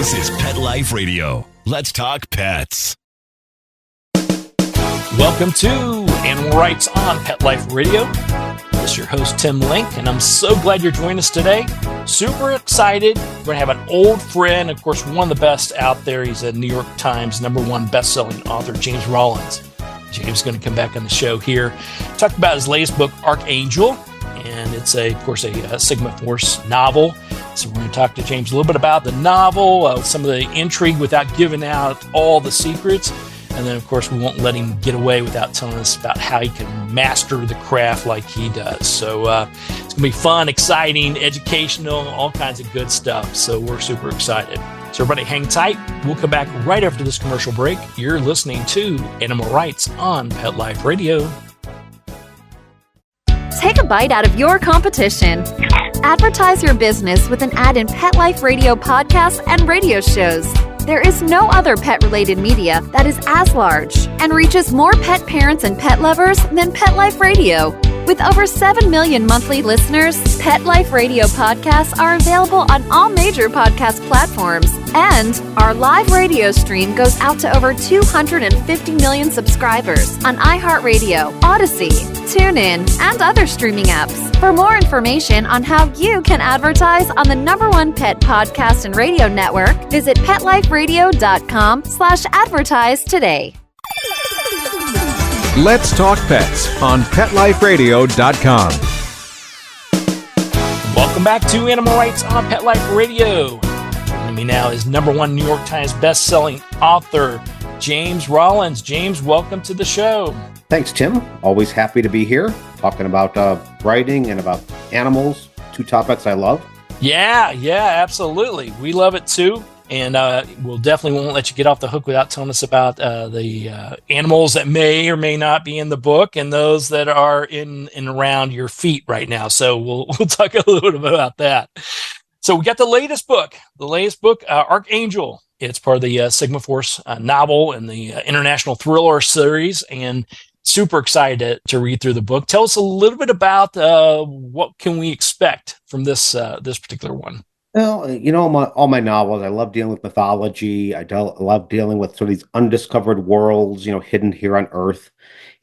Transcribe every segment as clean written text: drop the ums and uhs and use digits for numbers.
This is Pet Life Radio. Let's talk pets. Welcome to Animal Rights on Pet Life Radio. This is your host, Tim Link, and I'm so glad you're joining us today. Super excited. We're going to have an old friend, of course, one of the best out there. He's a New York Times #1 best-selling author, James Rollins. James is going to come back on the show here, talk about his latest book, Arkangel, and it's, of course, a Sigma Force novel. So we're going to talk to James a little bit about the novel, some of the intrigue without giving out all the secrets. And then, of course, we won't let him get away without telling us about how he can master the craft like he does. So it's going to be fun, exciting, educational, all kinds of good stuff. So we're super excited. So everybody hang tight. We'll come back right after this commercial break. You're listening to Animal Rights on Pet Life Radio. Take a bite out of your competition. Advertise your business with an ad in Pet Life Radio podcasts and radio shows. There is no other pet-related media that is as large and reaches more pet parents and pet lovers than Pet Life Radio. With over 7 million monthly listeners, Pet Life Radio podcasts are available on all major podcast platforms. And our live radio stream goes out to over 250 million subscribers on iHeartRadio, Odyssey, TuneIn, and other streaming apps. For more information on how you can advertise on the #1 pet podcast and radio network, visit PetLifeRadio.com/advertise today. Let's talk pets on PetLifeRadio.com. Welcome back to Animal Rights on Pet Life Radio. Joining me now is #1 New York Times best-selling author, James Rollins. James, welcome to the show. Thanks, Tim. Always happy to be here, talking about writing and about animals, two topics I love. Yeah, absolutely. We love it too. And we'll definitely won't let you get off the hook without telling us about the animals that may or may not be in the book and those that are in and around your feet right now. So we'll talk a little bit about that. So we got the latest book, Arkangel. It's part of the Sigma Force novel and the International Thriller series, and super excited to read through the book. Tell us a little bit about what can we expect from this particular one. Well, all my novels, I love dealing with mythology. I love dealing with sort of these undiscovered worlds, hidden here on Earth.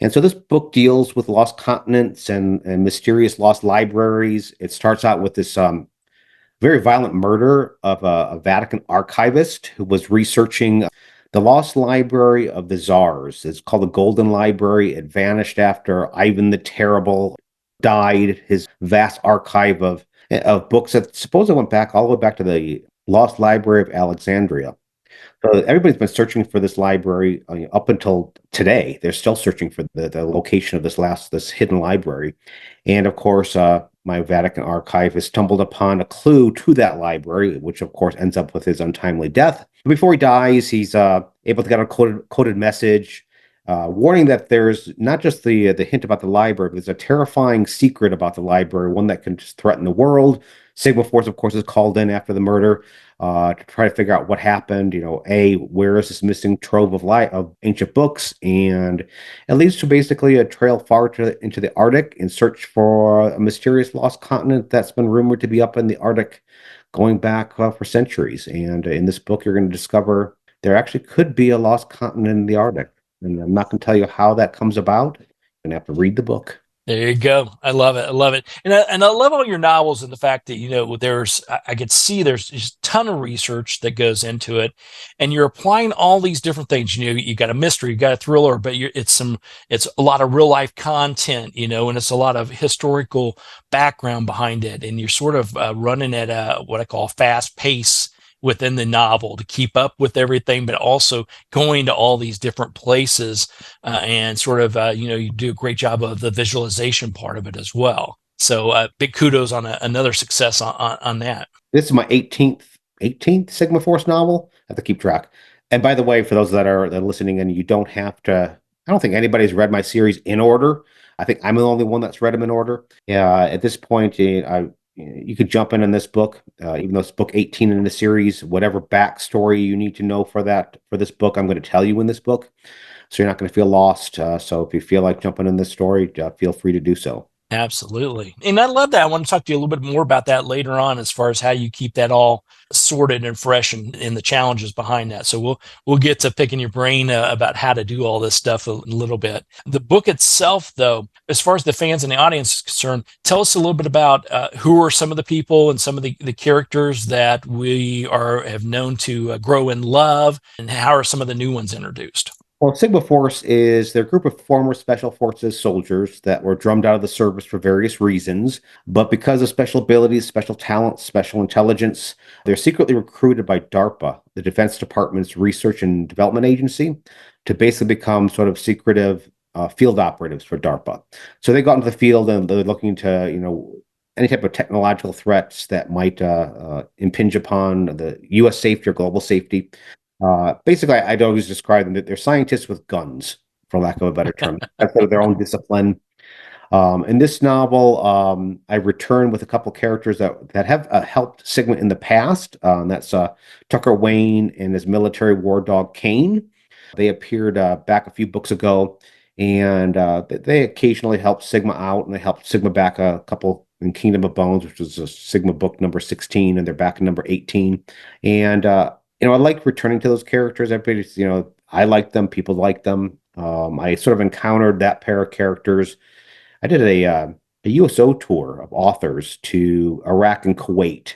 And so this book deals with lost continents and mysterious lost libraries. It starts out with this very violent murder of a Vatican archivist who was researching the lost library of the Tsars. It's called the Golden Library. It vanished after Ivan the Terrible died. His vast archive of books that supposedly went back all the way back to the lost library of Alexandria. So everybody's been searching for this library up until today. They're still searching for the location of this hidden library. And of course, my Vatican archive has stumbled upon a clue to that library, which of course ends up with his untimely death. Before he dies, he's able to get a coded message warning that there's not just the hint about the library, but there's a terrifying secret about the library, one that can just threaten the world. Sigma Force, of course, is called in after the murder to try to figure out what happened. Where is this missing trove of ancient books? And it leads to basically a trail far into the Arctic in search for a mysterious lost continent that's been rumored to be up in the Arctic going back for centuries. And in this book, you're going to discover there actually could be a lost continent in the Arctic. And I'm not going to tell you how that comes about. You're going to have to read the book. There you go. I love it. And I love all your novels and the fact that, I could see there's just a ton of research that goes into it, and you're applying all these different things. You got a mystery, you got a thriller, but it's a lot of real life content, and it's a lot of historical background behind it. And you're sort of running at what I call a fast pace within the novel to keep up with everything, but also going to all these different places and sort of, you do a great job of the visualization part of it as well. So big kudos on another success on that. This is my 18th Sigma Force novel. I have to keep track. And by the way, for those that are listening, and you don't have to, I don't think anybody's read my series in order. I think I'm the only one that's read them in order. At this point, you could jump in this book, even though it's book 18 in the series. Whatever backstory you need to know for this book, I'm going to tell you in this book, so you're not going to feel lost. So if you feel like jumping in this story, feel free to do so. Absolutely. And I love that. I want to talk to you a little bit more about that later on as far as how you keep that all sorted and fresh and the challenges behind that. So we'll get to picking your brain about how to do all this stuff a little bit. The book itself, though, as far as the fans and the audience is concerned, tell us a little bit about who are some of the people and some of the characters that we have known to grow in love, and how are some of the new ones introduced? Well, Sigma Force is their group of former Special Forces soldiers that were drummed out of the service for various reasons. But because of special abilities, special talents, special intelligence, they're secretly recruited by DARPA, the Defense Department's research and development agency, to basically become sort of secretive field operatives for DARPA. So they go out into the field and they're looking to, any type of technological threats that might impinge upon the U.S. safety or global safety. Basically, I'd always describe them that they're scientists with guns, for lack of a better term. That's their own discipline. In this novel, I return with a couple characters that have helped Sigma in the past. That's Tucker Wayne and his military war dog, Kane. They appeared back a few books ago, and they occasionally help Sigma out, and they helped Sigma back a couple in Kingdom of Bones, which was a Sigma book number 16, and they're back in number 18. And I like returning to those characters. Everybody's, I like them, people like them. I sort of encountered that pair of characters. I did a USO tour of authors to Iraq and Kuwait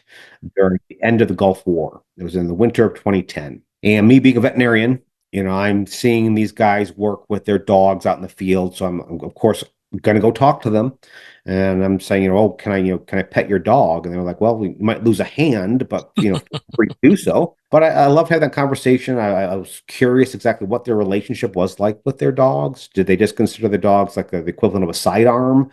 during the end of the Gulf War. It was in the winter of 2010. And me being a veterinarian, I'm seeing these guys work with their dogs out in the field. So I'm of course going to go talk to them. And I'm saying, oh, can I pet your dog? And they're like, well, we might lose a hand, but feel free to do so. But I loved having that conversation. I was curious exactly what their relationship was like with their dogs. Did they just consider the dogs like the equivalent of a sidearm?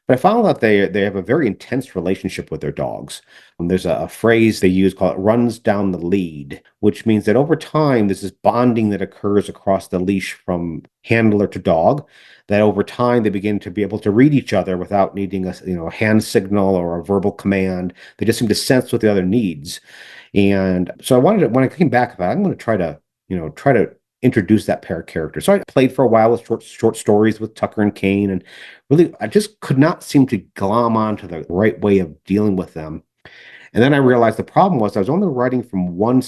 But I found out they have a very intense relationship with their dogs. There's a phrase they use called runs down the lead, which means that over time, there's this bonding that occurs across the leash from handler to dog, that over time they begin to be able to read each other without needing a hand signal or a verbal command. They just seem to sense what the other needs. And so I wanted to, when I came back, I'm going to try to introduce that pair of characters. So I played for a while with short stories with Tucker and Kane, and really I just could not seem to glom onto the right way of dealing with them. And then I realized the problem was I was only writing from one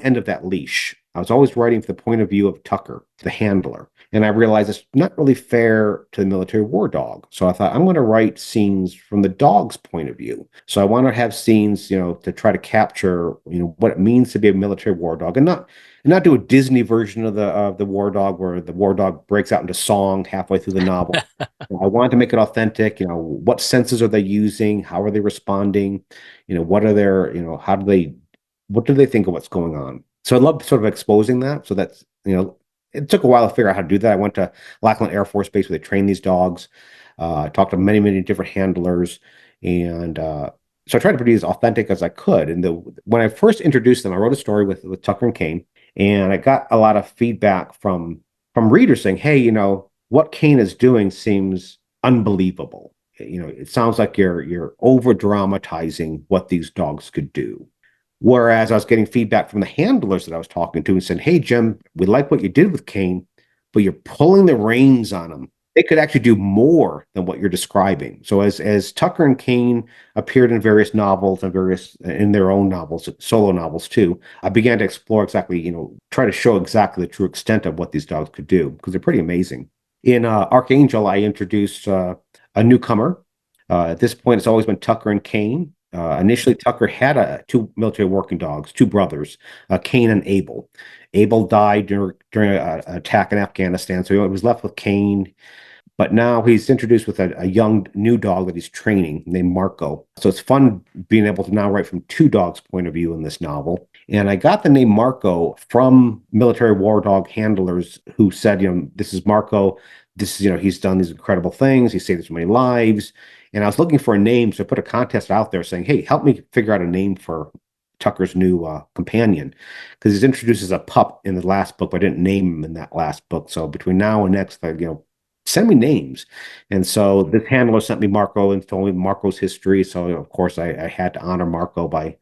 end of that leash. I was always writing from the point of view of Tucker, the handler. And I realized it's not really fair to the military war dog. So I thought I'm going to write scenes from the dog's point of view. So I want to have scenes, to try to capture, what it means to be a military war dog, and not do a Disney version of the war dog where the war dog breaks out into song halfway through the novel. I wanted to make it authentic. What senses are they using? How are they responding? What are their, what do they think of what's going on? So I love sort of exposing that. So that's, it took a while to figure out how to do that. I went to Lackland Air Force Base where they train these dogs. I talked to many, many different handlers. And so I tried to be as authentic as I could. And when I first introduced them, I wrote a story with Tucker and Kane. And I got a lot of feedback from readers saying, hey, what Kane is doing seems unbelievable. It sounds like you're over dramatizing what these dogs could do. Whereas I was getting feedback from the handlers that I was talking to and saying, hey, Jim, we like what you did with Kane, but you're pulling the reins on him. They could actually do more than what you're describing. So as Tucker and Kane appeared in various novels and in their own novels, solo novels too, I began to explore exactly, try to show exactly the true extent of what these dogs could do, because they're pretty amazing. In Arkangel, I introduced a newcomer. At this point, it's always been Tucker and Kane. Initially, Tucker had two military working dogs, two brothers, Kane and Abel. Abel died during an attack in Afghanistan, so he was left with Kane. But now he's introduced with a young new dog that he's training named Marco. So it's fun being able to now write from two dogs' point of view in this novel. And I got the name Marco from military war dog handlers who said, this is Marco. This is, he's done these incredible things. He saved so many lives. And I was looking for a name, so I put a contest out there saying, hey, help me figure out a name for Tucker's new companion, because he's introduced as a pup in the last book, but I didn't name him in that last book. So between now and next, send me names. And so this handler sent me Marco and told me Marco's history. So of course I had to honor Marco by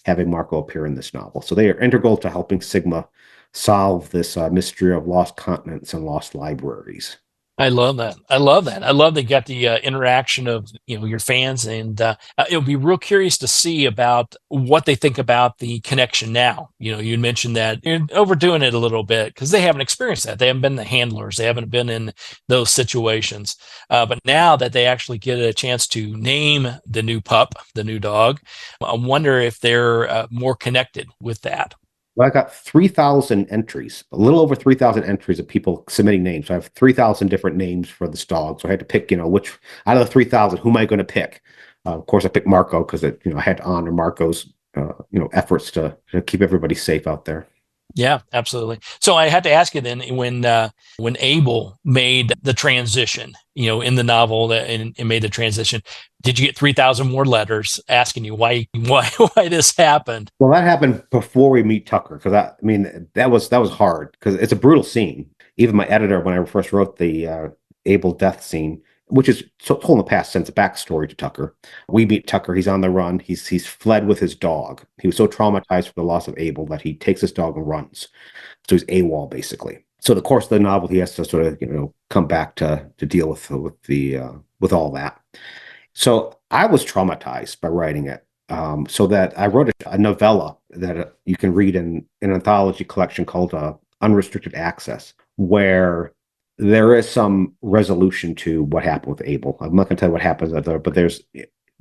having Marco appear in this novel. So they are integral to helping Sigma solve this mystery of lost continents and lost libraries. I love that. I love that. I love that you got the interaction of your fans, and it'll be real curious to see about what they think about the connection now. You mentioned that you're overdoing it a little bit because they haven't experienced that. They haven't been the handlers. They haven't been in those situations. But now that they actually get a chance to name the new pup, the new dog, I wonder if they're more connected with that. Well, I got 3,000 entries, a little over 3,000 entries of people submitting names. So I have 3,000 different names for this dog. So I had to pick, which out of the 3,000, who am I going to pick? Of course, I picked Marco because I had to honor Marco's, efforts to keep everybody safe out there. Yeah, absolutely. So I had to ask you then when Abel made the transition, in the novel and made the transition, did you get 3,000 more letters asking you why this happened? Well, that happened before we meet Tucker because that was hard because it's a brutal scene. Even my editor, when I first wrote the Abel death scene, which is told in the past tense, a backstory to Tucker. We meet Tucker. He's on the run. He's fled with his dog. He was so traumatized from the loss of Abel that he takes his dog and runs. So he's AWOL basically. So the course of the novel, he has to sort of come back to deal with all that. So I was traumatized by writing it. So that I wrote a novella that you can read in an anthology collection called Unrestricted Access, where there is some resolution to what happened with Abel. I'm not going to tell you what happens there, but this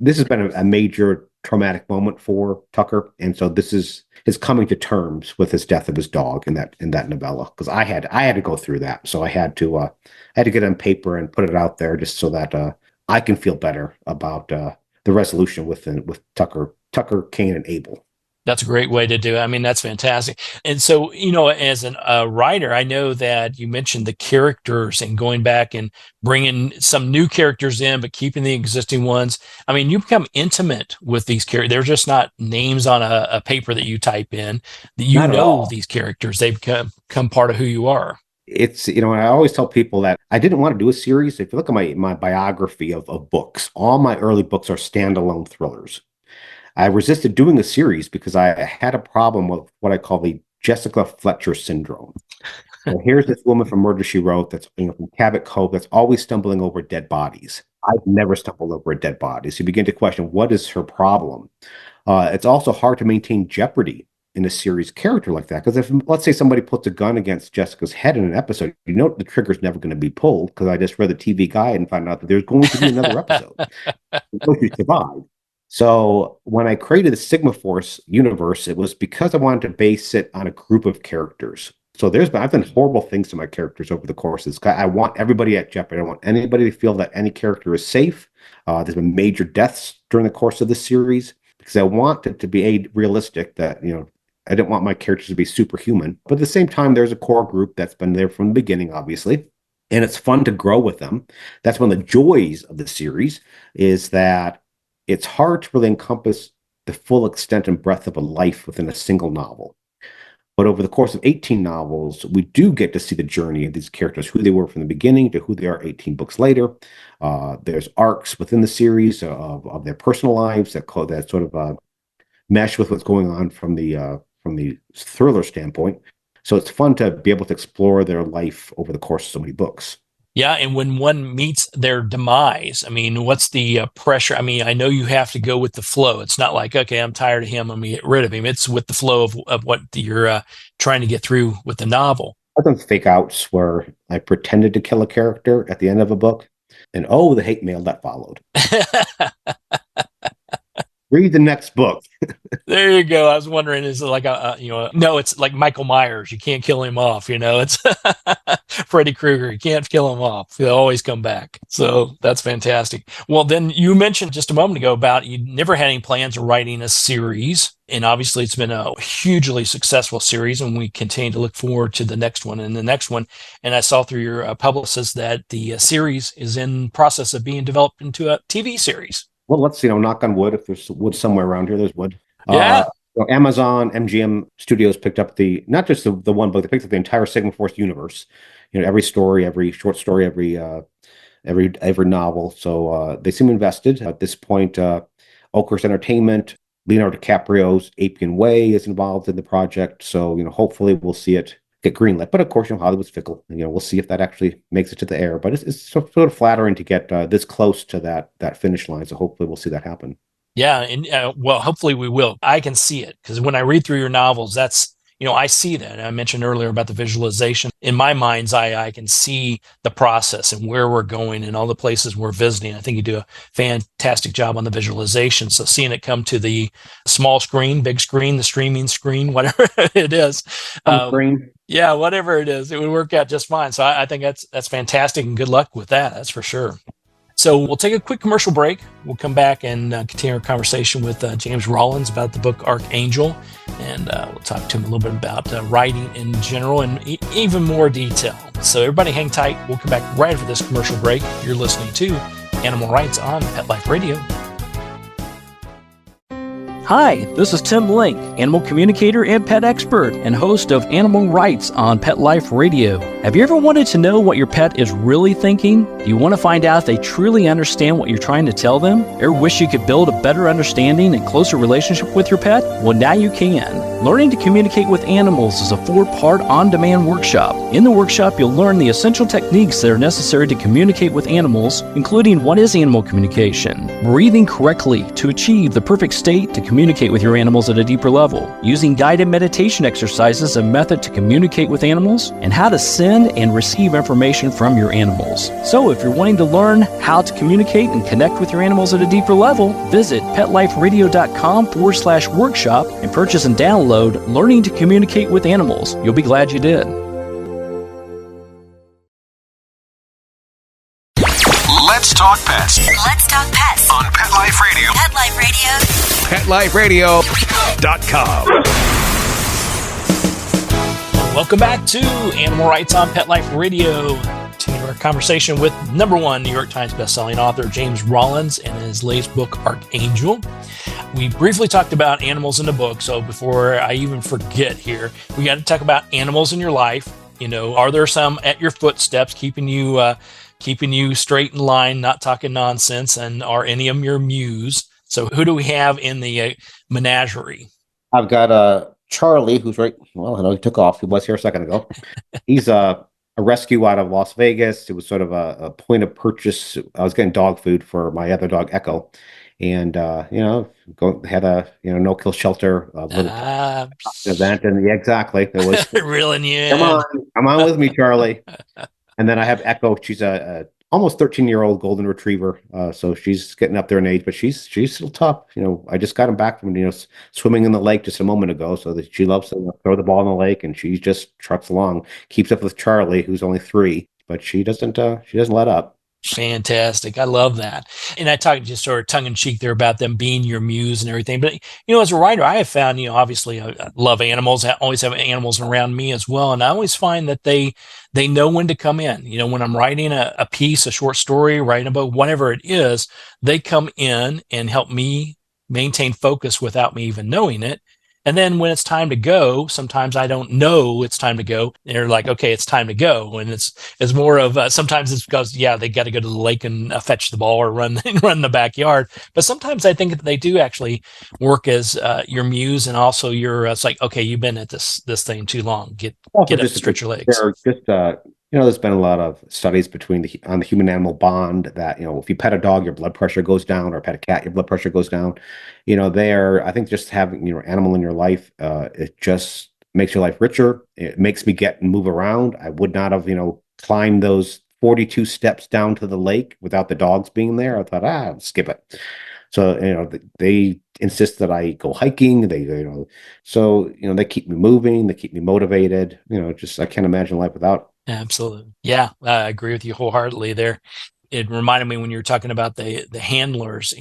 has been a major traumatic moment for Tucker, and so this is his coming to terms with his death of his dog in that novella. Because I had to go through that, so I had to get it on paper and put it out there just so that I can feel better about the resolution with Tucker, Kane, and Abel. That's a great way to do it. I mean, that's fantastic. And so, as a writer, I know that you mentioned the characters and going back and bringing some new characters in, but keeping the existing ones. I mean, you become intimate with these characters. They're just not names on a paper that you type in. You know these characters. They become part of who you are. It's, I always tell people that I didn't want to do a series. If you look at my biography of books, all my early books are standalone thrillers. I resisted doing a series because I had a problem with what I call the Jessica Fletcher syndrome. So here's this woman from Murder, She Wrote that's from Cabot Cove that's always stumbling over dead bodies. I've never stumbled over a dead body. So you begin to question, what is her problem? It's also hard to maintain jeopardy in a series character like that. Because if, let's say, somebody puts a gun against Jessica's head in an episode, the trigger's never going to be pulled because I just read the TV guide and found out that there's going to be another episode. She survived. So when I created the Sigma Force universe, it was because I wanted to base it on a group of characters. So I've done horrible things to my characters over the course of this. I want everybody at jeopardy. I want anybody to feel that any character is safe. There's been major deaths during the course of this series because I want it to be realistic that, I didn't want my characters to be superhuman. But at the same time, there's a core group that's been there from the beginning, obviously. And it's fun to grow with them. That's one of the joys of the series is that it's hard to really encompass the full extent and breadth of a life within a single novel. But over the course of 18 novels, we do get to see the journey of these characters, who they were from the beginning to who they are 18 books later. There's arcs within the series of their personal lives that sort of mesh with what's going on from the thriller standpoint. So it's fun to be able to explore their life over the course of so many books. Yeah, and when one meets their demise, I mean, what's the pressure? I mean, I know you have to go with the flow. It's not like, okay, I'm tired of him, I'm going to get rid of him. It's with the flow of what you're trying to get through with the novel. I've done fake outs where I pretended to kill a character at the end of a book, and the hate mail that followed. Read the next book. There you go. I was wondering, is it like no, it's like Michael Myers. You can't kill him off. It's Freddy Krueger. You can't kill him off. He'll always come back. So that's fantastic. Well, then you mentioned just a moment ago about you never had any plans of writing a series. And obviously it's been a hugely successful series, and we continue to look forward to the next one and the next one. And I saw through your publicist that the series is in process of being developed into a TV series. Well, let's knock on wood. If there's wood somewhere around here, there's wood. Yeah. Amazon, MGM Studios picked up not just the one book, they picked up the entire Sigma Force universe. Every story, every short story, every novel. So they seem invested at this point. Oakhurst Entertainment, Leonardo DiCaprio's Appian Way is involved in the project. So hopefully we'll see it get greenlit. But of course, Hollywood's fickle. We'll see if that actually makes it to the air. But it's sort of flattering to get this close to that finish line. So hopefully we'll see that happen. Yeah, and well, hopefully we will. I can see it because when I read through your novels, that's, I see that. I mentioned earlier about the visualization. In my mind's eye, I can see the process and where we're going and all the places we're visiting. I think you do a fantastic job on the visualization. So seeing it come to the small screen, big screen, the streaming screen, whatever it is. Screen. Yeah, whatever it is, it would work out just fine. So I think that's fantastic, and good luck with that. That's for sure. So we'll take a quick commercial break. We'll come back and continue our conversation with James Rollins about the book Arkangel, and we'll talk to him a little bit about writing in general and even more detail. So everybody hang tight. We'll come back right after this commercial break. You're listening to Animal Rights on Pet Life Radio. Hi, this is Tim Link, animal communicator and pet expert and host of Animal Rights on Pet Life Radio. Have you ever wanted to know what your pet is really thinking? Do you want to find out if they truly understand what you're trying to tell them? Ever wish you could build a better understanding and closer relationship with your pet? Well, now you can. Learning to Communicate with Animals is a 4-part on-demand workshop. In the workshop, you'll learn the essential techniques that are necessary to communicate with animals, including what is animal communication, breathing correctly to achieve the perfect state to communicate with your animals at a deeper level, using guided meditation exercises, a method to communicate with animals, and how to send and receive information from your animals. So if you're wanting to learn how to communicate and connect with your animals at a deeper level, visit petliferadio.com/workshop and purchase and download Learning to Communicate with Animals. You'll be glad you did. Let's talk pets. Let's talk pets On Pet Life Radio. Pet Life Radio. PetLifeRadio.com. Welcome back to Animal Rights on Pet Life Radio. Continue our conversation with #1 New York Times bestselling author James Rollins and his latest book, Arkangel. We briefly talked about animals in the book, so before I even forget here, we got to talk about animals in your life. Are there some at your footsteps keeping you straight in line, not talking nonsense, and are any of them your muse? So who do we have in the menagerie? I've got Charlie, who's right. Well, I know he took off. He was here a second ago. He's a rescue out of Las Vegas. It was sort of a point of purchase. I was getting dog food for my other dog, Echo. And had a no-kill shelter event, and exactly, it was reeling you in. Come on with me, Charlie. And then I have Echo. She's a almost 13-year-old golden retriever, so she's getting up there in age, but she's still tough. I just got him back from swimming in the lake just a moment ago, so that she loves to throw the ball in the lake, and she just trucks along, keeps up with Charlie, who's only 3, but she doesn't let up. Fantastic. I love that. And I talked just sort of tongue in cheek there about them being your muse and everything. But, as a writer, I have found, obviously I love animals. I always have animals around me as well. And I always find that they know when to come in. When I'm writing a piece, a short story, writing a book, whatever it is, they come in and help me maintain focus without me even knowing it. And then when it's time to go, sometimes I don't know it's time to go. They're like, okay, it's time to go. And it's more of, sometimes it's because, they got to go to the lake and fetch the ball or run in the backyard. But sometimes I think that they do actually work as your muse, and also it's like, okay, you've been at this thing too long. Get up and stretch your legs. There's been a lot of studies on the human-animal bond that, if you pet a dog, your blood pressure goes down, or pet a cat, your blood pressure goes down. I think just having, animal in your life, it just makes your life richer. It makes me get and move around. I would not have, climbed those 42 steps down to the lake without the dogs being there. I thought, skip it. So, they insist that I go hiking. They keep me moving. They keep me motivated. I can't imagine life without. Absolutely. Yeah, I agree with you wholeheartedly there. It reminded me when you were talking about the handlers,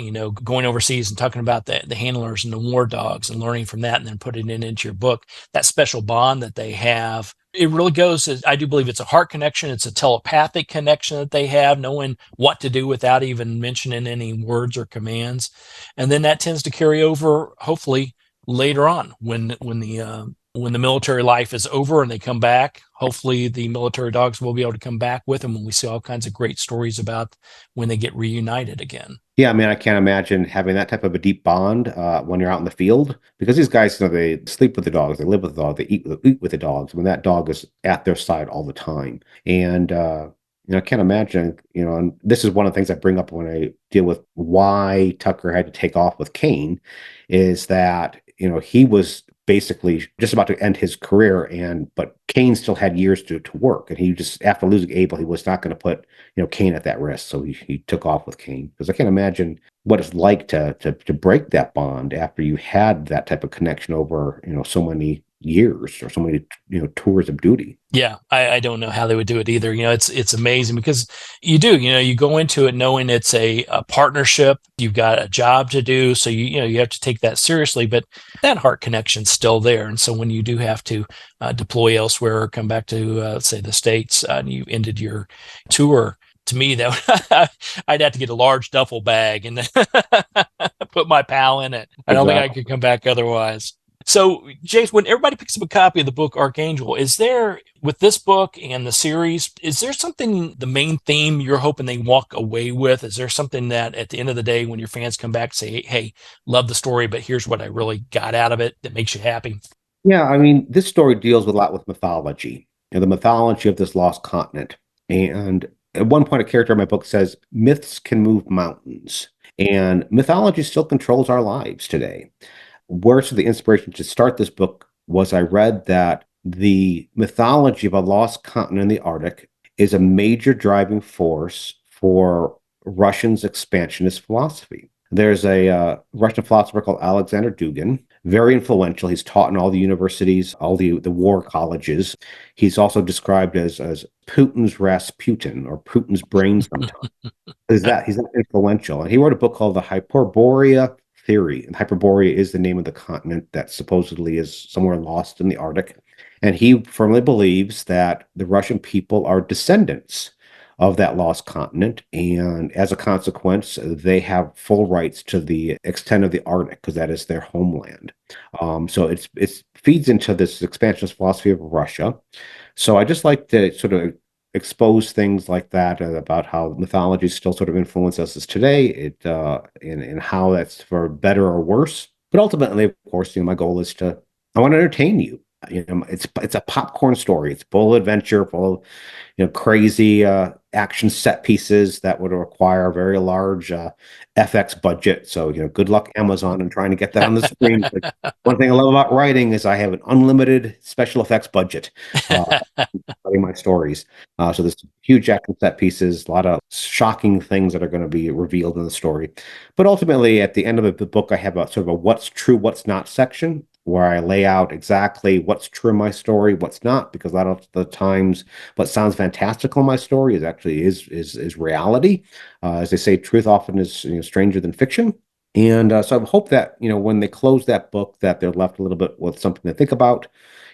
going overseas and talking about the handlers and the war dogs and learning from that and then putting it into your book, that special bond that they have. It really goes, I do believe it's a heart connection. It's a telepathic connection that they have, knowing what to do without even mentioning any words or commands. And then that tends to carry over, hopefully, later on when the when the military life is over and they come back, hopefully the military dogs will be able to come back with them, and we see all kinds of great stories about when they get reunited again. Yeah, I mean, I can't imagine having that type of a deep bond when you're out in the field, because these guys, they sleep with the dogs, they live with the dog, they eat with the dogs. I mean, that dog is at their side all the time. And I can't imagine, and this is one of the things I bring up when I deal with why Tucker had to take off with Kane, is that, he was basically just about to end his career, but Kane still had years to work, and he just, after losing Abel, he was not going to put Kane at that risk, so he took off with Kane, because I can't imagine what it's like to break that bond after you had that type of connection over so many years or so many tours of duty. Yeah, I don't know how they would do it either. It's amazing, because you go into it knowing it's a partnership. You've got a job to do, so you have to take that seriously. But that heart connection's still there, and so when you do have to deploy elsewhere or come back to say the States, and you ended your tour, to me, that I'd have to get a large duffel bag and put my pal in it. I don't think I could come back otherwise. So, James, when everybody picks up a copy of the book Arkangel, is there, with this book and the series, is there something, the main theme you're hoping they walk away with? Is there something that at the end of the day, when your fans come back, say, hey, love the story, but here's what I really got out of it that makes you happy? Yeah, I mean, this story deals with a lot with mythology, the mythology of this lost continent. And at one point, a character in my book says, myths can move mountains. And mythology still controls our lives today. Where's the inspiration to start this book was I read that the mythology of a lost continent in the Arctic is a major driving force for Russians' expansionist philosophy. There's a Russian philosopher called Alexander Dugin, very influential. He's taught in all the universities, all the war colleges. He's also described as Putin's Rasputin, or Putin's brain sometimes. He's that influential. And he wrote a book called The Hyperborea Theory. And Hyperborea is the name of the continent that supposedly is somewhere lost in the Arctic. And he firmly believes that the Russian people are descendants of that lost continent. And as a consequence, they have full rights to the extent of the Arctic, because that is their homeland. So it feeds into this expansionist philosophy of Russia. So I just like to sort of expose things like that, about how mythology still sort of influences us today, and how that's for better or worse. But ultimately, of course, my goal is I want to entertain you. It's a popcorn story. It's full of adventure, full of crazy action set pieces that would require a very large FX budget. So good luck, Amazon, and trying to get that on the screen. But one thing I love about writing is I have an unlimited special effects budget writing my stories. So there's huge action set pieces, a lot of shocking things that are going to be revealed in the story. But ultimately, at the end of the book, I have a sort of a what's true, what's not section, where I lay out exactly what's true in my story, what's not, because a lot of the times what sounds fantastical in my story is reality. As they say, truth often is stranger than fiction. And so I hope that when they close that book, that they're left a little bit with something to think about.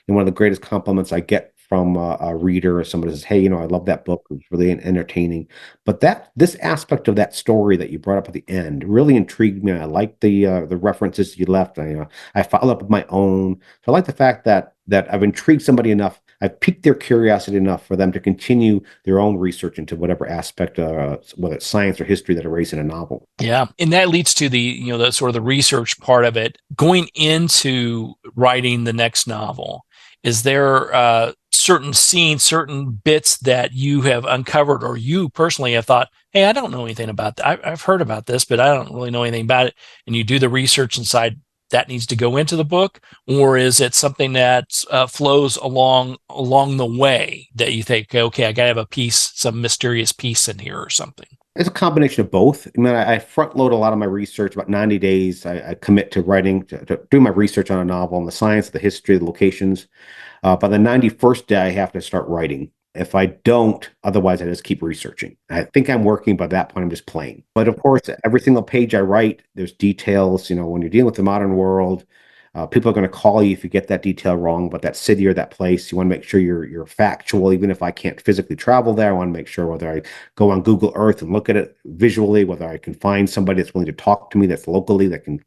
And one of the greatest compliments I get from a reader or somebody says, hey, I love that book. It was really entertaining. But this aspect of that story that you brought up at the end really intrigued me. I like the references you left. I followed up with my own. So I like the fact that I've intrigued somebody enough. I've piqued their curiosity enough for them to continue their own research into whatever aspect, whether it's science or history, that are raised in a novel. Yeah, and that leads to the sort of the research part of it. Going into writing the next novel, is there certain scenes, certain bits that you have uncovered, or you personally have thought, hey, I don't know anything about that. I've heard about this, but I don't really know anything about it. And you do the research inside that needs to go into the book, or is it something that flows along the way that you think, okay, I got to have some mysterious piece in here or something? It's a combination of both. I mean, I front load a lot of my research. About 90 days, I commit to writing, to do my research on a novel, on the science, the history, the locations. By the 91st day, I have to start writing. If I don't, otherwise I just keep researching. I think I'm working. By that point, I'm just playing. But of course, every single page I write, there's details. When you're dealing with the modern world, people are going to call you if you get that detail wrong, but that city or that place, you want to make sure you're factual. Even if I can't physically travel there, I want to make sure whether I go on Google Earth and look at it visually, whether I can find somebody that's willing to talk to me that's locally, that can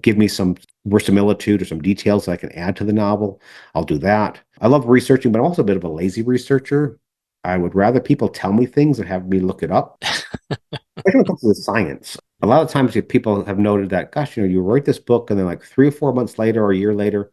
give me some verisimilitude or some details that I can add to the novel, I'll do that. I love researching, but I'm also a bit of a lazy researcher. I would rather people tell me things than have me look it up. Especially when it comes to the science. A lot of times people have noted that, gosh, you write this book and then like 3 or 4 months later or a year later,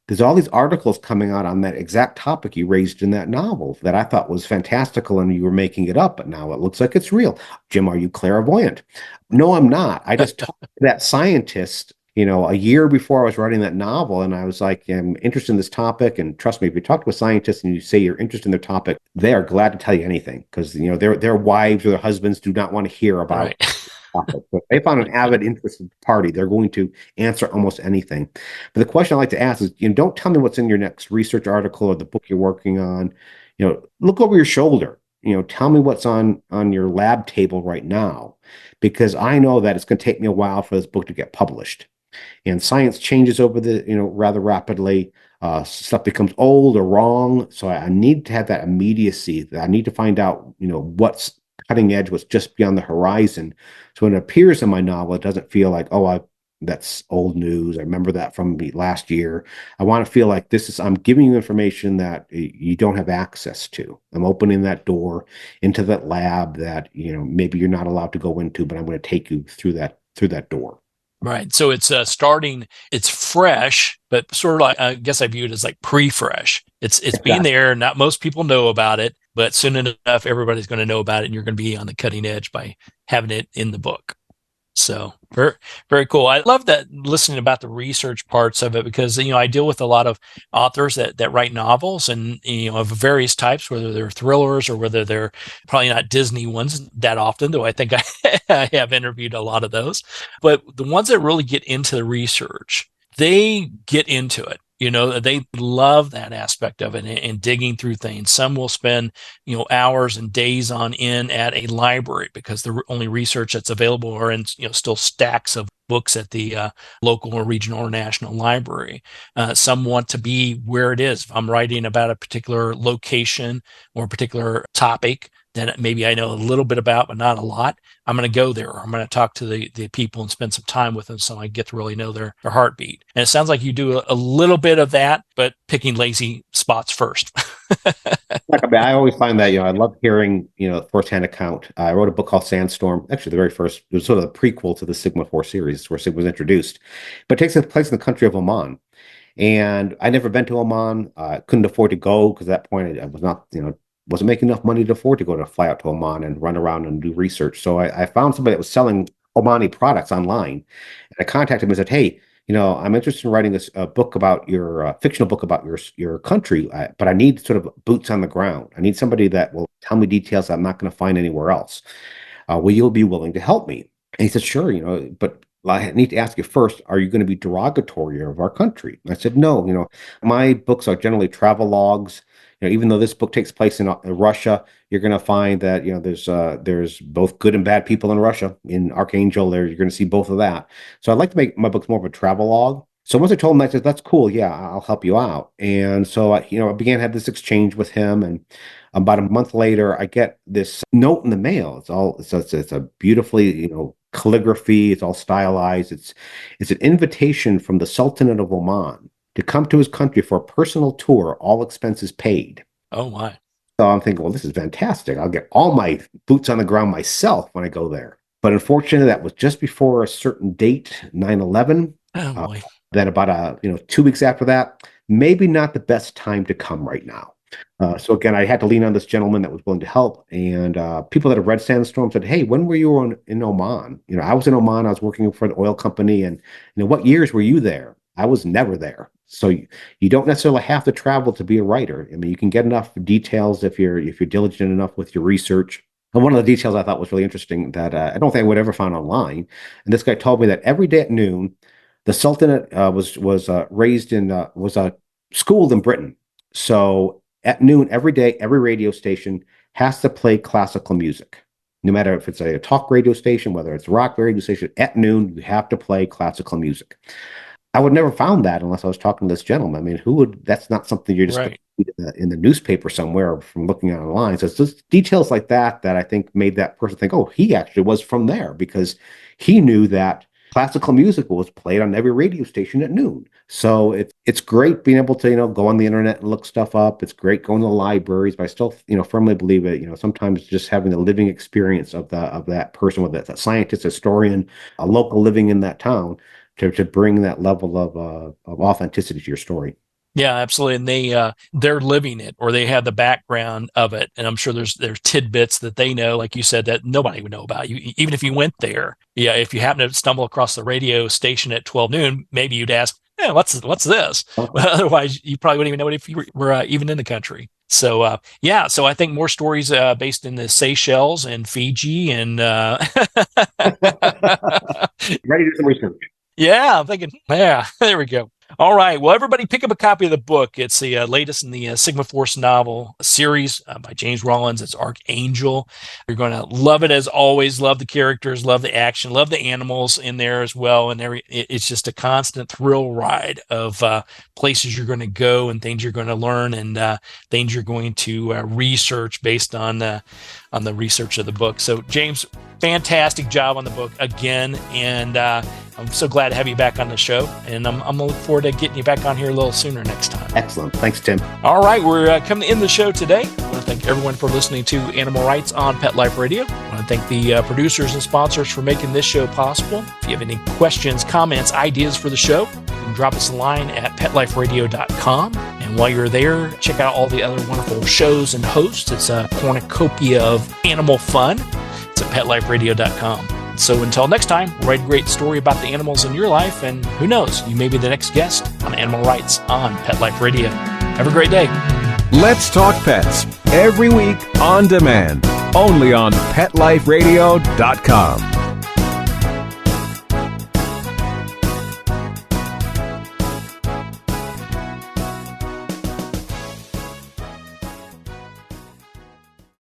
there's all these articles coming out on that exact topic you raised in that novel that I thought was fantastical and you were making it up, but now it looks like it's real. Jim, are you clairvoyant? No, I'm not. I just talked to that scientist, a year before I was writing that novel, and I was like, I'm interested in this topic. And trust me, if you talk to a scientist and you say you're interested in their topic, they are glad to tell you anything because their wives or their husbands do not want to hear about Right. topic. But if they found an avid, interested party, they're going to answer almost anything. But the question I like to ask is, don't tell me what's in your next research article or the book you're working on. Look over your shoulder. Tell me what's on your lab table right now, because I know that it's going to take me a while for this book to get published. And science changes over rather rapidly. Stuff becomes old or wrong. So I need to have that immediacy. I need to find out, what's cutting edge, what's just beyond the horizon. So when it appears in my novel, it doesn't feel like, that's old news. I remember that from last year. I want to feel like I'm giving you information that you don't have access to. I'm opening that door into that lab that, maybe you're not allowed to go into, but I'm going to take you through that door. Right. So it's it's fresh, but sort of like, I guess I view it as like pre-fresh. It's being there. Not most people know about it, but soon enough, everybody's going to know about it, and you're going to be on the cutting edge by having it in the book. So very, very cool. I love that, listening about the research parts of it, because, I deal with a lot of authors that write novels and, of various types, whether they're thrillers or whether they're probably not Disney ones that often, though I think I have interviewed a lot of those. But the ones that really get into the research, they get into it. They love that aspect of it and digging through things. Some will spend, hours and days on end at a library because the only research that's available are in, still stacks of books at the local or regional or national library. Some want to be where it is. If I'm writing about a particular location or a particular topic that maybe I know a little bit about, but not a lot, I'm going to go there. Or I'm going to talk to the people and spend some time with them so I get to really know their heartbeat. And it sounds like you do a little bit of that, but picking lazy spots first. I always find that, I love hearing, firsthand account. I wrote a book called Sandstorm. Actually, the very first, it was sort of the prequel to the Sigma 4 series where Sigma was introduced, but it takes place in the country of Oman. And I never been to Oman. I couldn't afford to go because at that point I was not, wasn't making enough money to afford to fly out to Oman and run around and do research. So I found somebody that was selling Omani products online. And I contacted him and said, hey, I'm interested in writing a book about your fictional book about your country, but I need sort of boots on the ground. I need somebody that will tell me details I'm not going to find anywhere else. Will you be willing to help me? And he said, sure, but I need to ask you first, are you going to be derogatory of our country? And I said, no, my books are generally travel logs. Even though this book takes place in Russia, you're going to find that, there's both good and bad people in Russia. In Arkangel, you're going to see both of that. So I'd like to make my books more of a travel log. So once I told him, I said, that's cool. Yeah, I'll help you out. And so, I began to have this exchange with him. And about a month later, I get this note in the mail. It's a beautifully, calligraphy. It's all stylized. It's an invitation from the Sultanate of Oman to come to his country for a personal tour, all expenses paid. Oh, my. So I'm thinking, well, this is fantastic. I'll get all my boots on the ground myself when I go there. But unfortunately, that was just before a certain date, 9/11. Oh, boy. Then about 2 weeks after that, maybe not the best time to come right now. So again, I had to lean on this gentleman that was willing to help. And people that have read Sandstorm said, hey, when were you in Oman? I was in Oman. I was working for an oil company. And what years were you there? I was never there. So you don't necessarily have to travel to be a writer. I mean, you can get enough details if you're diligent enough with your research. And one of the details I thought was really interesting that I don't think I would ever find online. And this guy told me that every day at noon, the Sultanate was schooled in Britain. So at noon every day, every radio station has to play classical music. No matter if it's a talk radio station, whether it's a rock radio station, at noon you have to play classical music. I would never found that unless I was talking to this gentleman. I mean, who would? That's not something you're just Right. in the newspaper somewhere or from looking online. So it's just details like that I think made that person think, oh, he actually was from there because he knew that classical music was played on every radio station at noon. So it's great being able to, go on the internet and look stuff up. It's great going to the libraries, but I still, firmly believe that, sometimes just having the living experience of that person, whether that's a scientist, historian, a local living in that town, to bring that level of authenticity to your story. Yeah, absolutely. And they're living it, or they have the background of it. And I'm sure there's tidbits that they know, like you said, that nobody would know about. You, even if you went there. Yeah, if you happen to stumble across the radio station at 12 noon, maybe you'd ask, "Yeah, what's this?" But otherwise, you probably wouldn't even know it if you were even in the country. So so I think more stories based in the Seychelles and Fiji and Ready to do some research. Yeah, I'm thinking, there we go. All right. Well, everybody pick up a copy of the book. It's the latest in the Sigma Force novel series by James Rollins. It's Arkangel. You're going to love it as always. Love the characters, love the action, love the animals in there as well. And it's just a constant thrill ride of places you're going to go and things you're going to learn and things you're going to research based on the research of the book. So, James, fantastic job on the book again. And I'm so glad to have you back on the show. And I'm going to look forward to getting you back on here a little sooner next time. Excellent. Thanks, Tim. All right. We're coming to end the show today. I want to thank everyone for listening to Animal Rights on Pet Life Radio. I want to thank the producers and sponsors for making this show possible. If you have any questions, comments, ideas for the show, you can drop us a line at petliferadio.com. And while you're there, check out all the other wonderful shows and hosts. It's a cornucopia of animal fun. It's at petliferadio.com. So until next time, write a great story about the animals in your life, and who knows, you may be the next guest on Animal Rights on Pet Life Radio. Have a great day. Let's Talk Pets, every week on demand, only on PetLifeRadio.com.